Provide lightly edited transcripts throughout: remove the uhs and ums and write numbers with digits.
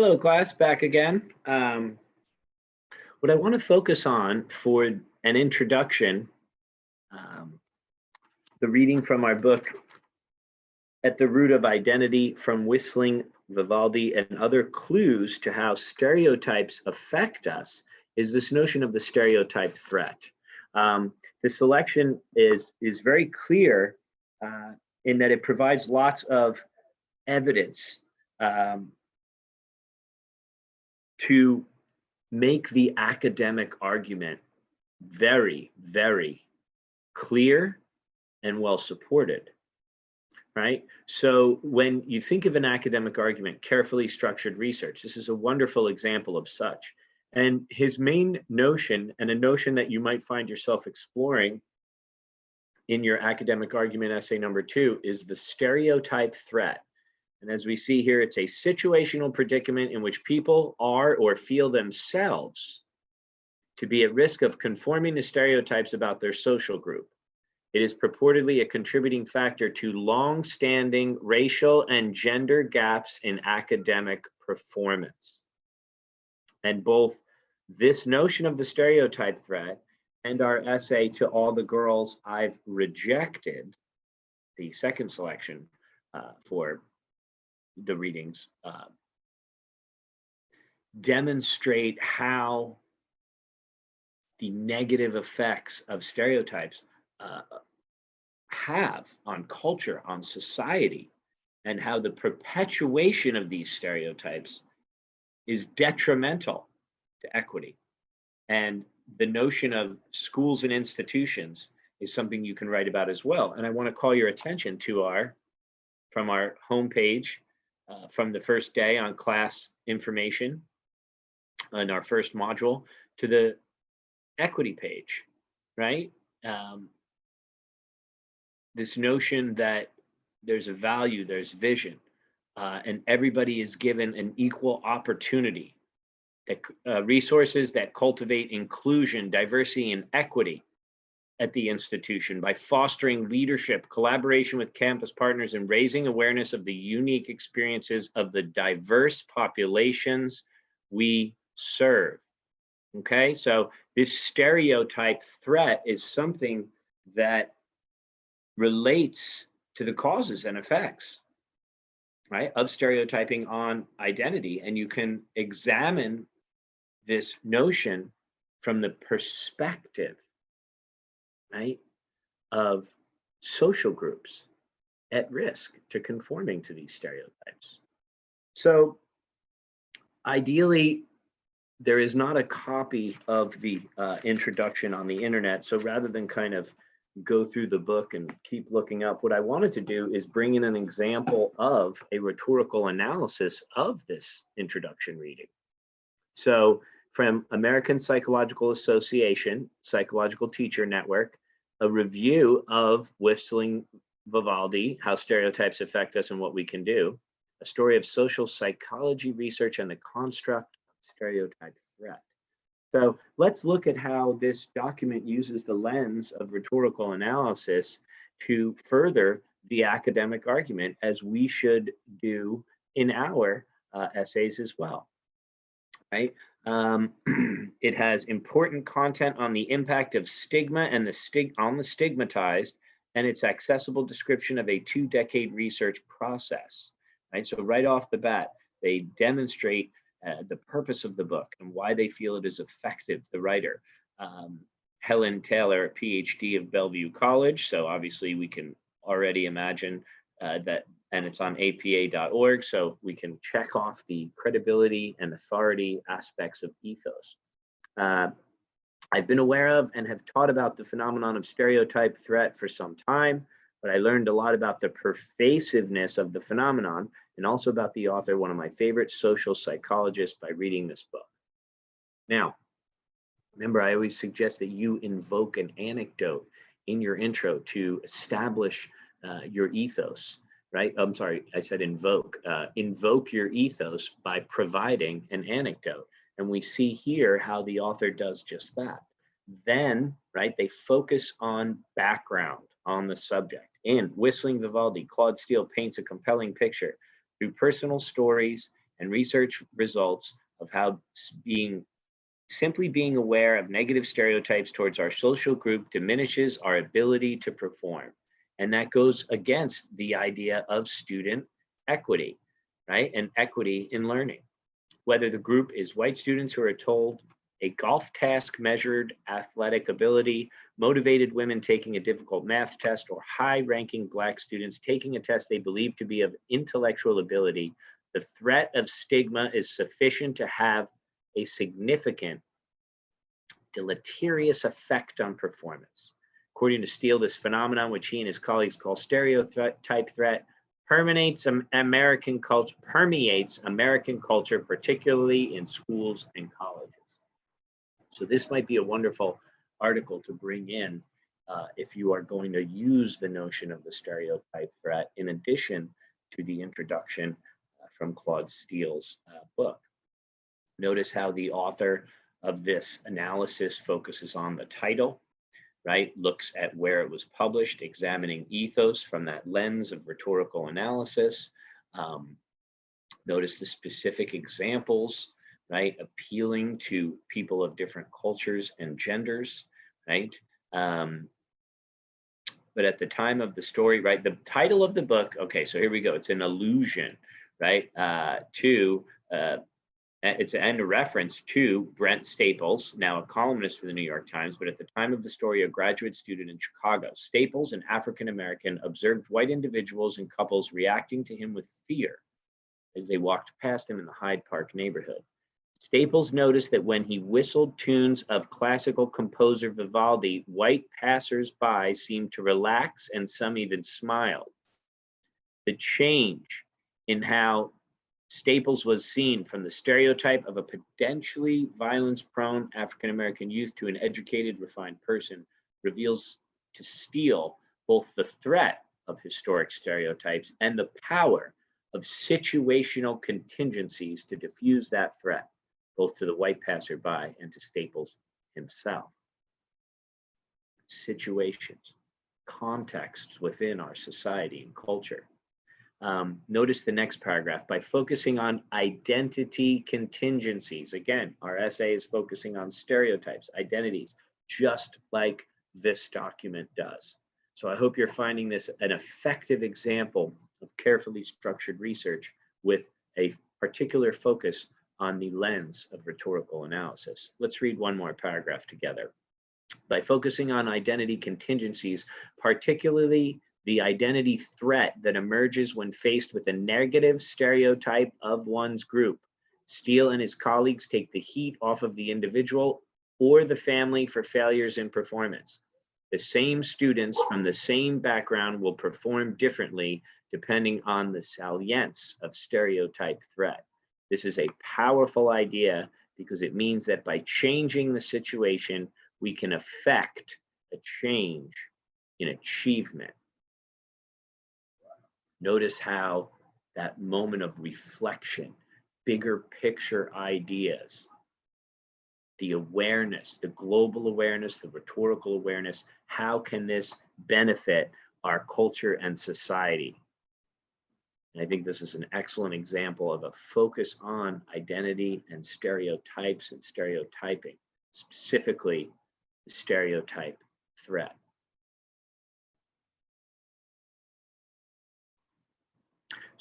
Hello, class, back again. What I want to focus on for an introduction, um, the reading from our book, At the Root of Identity from Whistling Vivaldi and Other Clues to How Stereotypes Affect Us, is this notion of the stereotype threat. The selection is very clear in that it provides lots of evidence to make the academic argument very, very clear and well supported, right? So when you think of an academic argument, carefully structured research, this is a wonderful example of such. And his main notion, and a notion that you might find yourself exploring in your academic argument essay number 2, is the stereotype threat. And as we see here, it's a situational predicament in which people are or feel themselves to be at risk of conforming to stereotypes about their social group. It is purportedly a contributing factor to long-standing racial and gender gaps in academic performance. And both this notion of the stereotype threat and our essay To All the Girls I've Rejected, the second selection for the readings, demonstrate how the negative effects of stereotypes have on culture, on society, and how the perpetuation of these stereotypes is detrimental to equity. And the notion of schools and institutions is something you can write about as well. And I want to call your attention to from our homepage, from the first day on class information in our first module, to the equity page, right? This notion that there's a value, there's vision, and everybody is given an equal opportunity, that resources that cultivate inclusion, diversity, and equity at the institution by fostering leadership, collaboration with campus partners, and raising awareness of the unique experiences of the diverse populations we serve. Okay, so this stereotype threat is something that relates to the causes and effects, right, of stereotyping on identity. And you can examine this notion from the perspective, right, of social groups at risk to conforming to these stereotypes. So ideally, there is not a copy of the introduction on the internet. So rather than kind of go through the book and keep looking up, what I wanted to do is bring in an example of a rhetorical analysis of this introduction reading. So from American Psychological Association, Psychological Teacher Network, a review of Whistling Vivaldi, How Stereotypes Affect Us and What We Can Do, a story of social psychology research and the construct of stereotype threat. So let's look at how this document uses the lens of rhetorical analysis to further the academic argument, as we should do in our essays as well, right? It has important content on the impact of stigma and on the stigmatized, and its accessible description of a 2-decade research process, right? So right off the bat, they demonstrate the purpose of the book and why they feel it is effective, the writer. Helen Taylor, a PhD of Bellevue College, so obviously we can already imagine that, and it's on apa.org, so we can check off the credibility and authority aspects of ethos. I've been aware of and have taught about the phenomenon of stereotype threat for some time, but I learned a lot about the pervasiveness of the phenomenon and also about the author, one of my favorite social psychologists, by reading this book. Now, remember, I always suggest that you invoke an anecdote in your intro to establish your ethos, right? I'm sorry, I said invoke. Invoke your ethos by providing an anecdote. And we see here how the author does just that. Then, right, they focus on background on the subject. In Whistling Vivaldi, Claude Steele paints a compelling picture through personal stories and research results of how simply being aware of negative stereotypes towards our social group diminishes our ability to perform. And that goes against the idea of student equity, right? And equity in learning. Whether the group is white students who are told a golf task measured athletic ability, motivated women taking a difficult math test, or high ranking Black students taking a test they believe to be of intellectual ability, the threat of stigma is sufficient to have a significant deleterious effect on performance. According to Steele, this phenomenon, which he and his colleagues call stereotype threat, permeates American culture, particularly in schools and colleges. So this might be a wonderful article to bring in if you are going to use the notion of the stereotype threat in addition to the introduction from Claude Steele's book. Notice how the author of this analysis focuses on the title, right? Looks at where it was published, examining ethos from that lens of rhetorical analysis. Notice the specific examples, right? Appealing to people of different cultures and genders, right? But at the time of the story, right? The title of the book, okay, so here we go. It's an allusion, right? It's a reference to Brent Staples, now a columnist for the New York Times, but at the time of the story, a graduate student in Chicago. Staples, an African-American, observed white individuals and couples reacting to him with fear as they walked past him in the Hyde Park neighborhood. Staples noticed that when he whistled tunes of classical composer Vivaldi, white passers-by seemed to relax and some even smiled. The change in how Staples was seen from the stereotype of a potentially violence-prone African-American youth to an educated, refined person reveals to Steele both the threat of historic stereotypes and the power of situational contingencies to diffuse that threat, both to the white passerby and to Staples himself. Situations, contexts within our society and culture. Notice the next paragraph. By focusing on identity contingencies, again, our essay is focusing on stereotypes, identities, just like this document does. So I hope you're finding this an effective example of carefully structured research with a particular focus on the lens of rhetorical analysis. Let's read one more paragraph together. By focusing on identity contingencies, particularly the identity threat that emerges when faced with a negative stereotype of one's group, Steele and his colleagues take the heat off of the individual or the family for failures in performance. The same students from the same background will perform differently depending on the salience of stereotype threat. This is a powerful idea because it means that by changing the situation, we can affect a change in achievement. Notice how that moment of reflection, bigger picture ideas, the awareness, the global awareness, the rhetorical awareness, how can this benefit our culture and society? And I think this is an excellent example of a focus on identity and stereotypes and stereotyping, specifically the stereotype threat.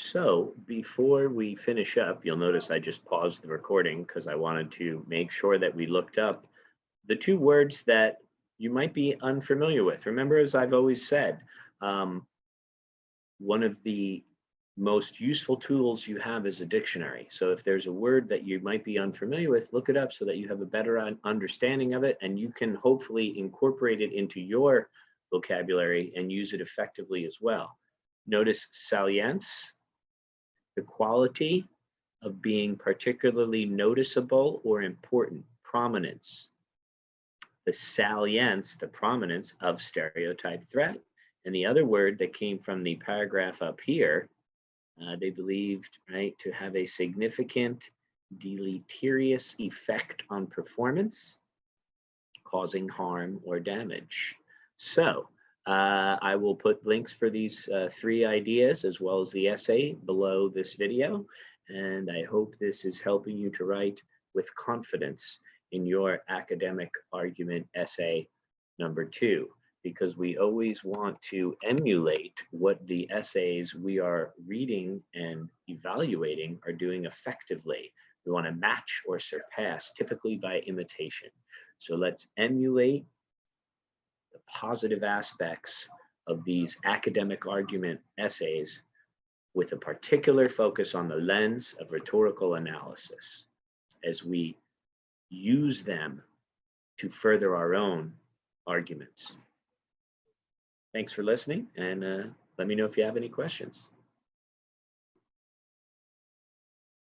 So before we finish up, you'll notice I just paused the recording because I wanted to make sure that we looked up the two words that you might be unfamiliar with. Remember, as I've always said, one of the most useful tools you have is a dictionary. So if there's a word that you might be unfamiliar with, look it up so that you have a better understanding of it, and you can hopefully incorporate it into your vocabulary and use it effectively as well. Notice salience, the quality of being particularly noticeable or important, prominence. The salience, the prominence of stereotype threat. And the other word that came from the paragraph up here, they believed, right, to have a significant deleterious effect on performance, causing harm or damage. So I will put links for these three ideas as well as the essay below this video. And I hope this is helping you to write with confidence in your academic argument essay number 2, because we always want to emulate what the essays we are reading and evaluating are doing effectively. We want to match or surpass, typically by imitation. So let's emulate the positive aspects of these academic argument essays with a particular focus on the lens of rhetorical analysis as we use them to further our own arguments. Thanks for listening, and let me know if you have any questions.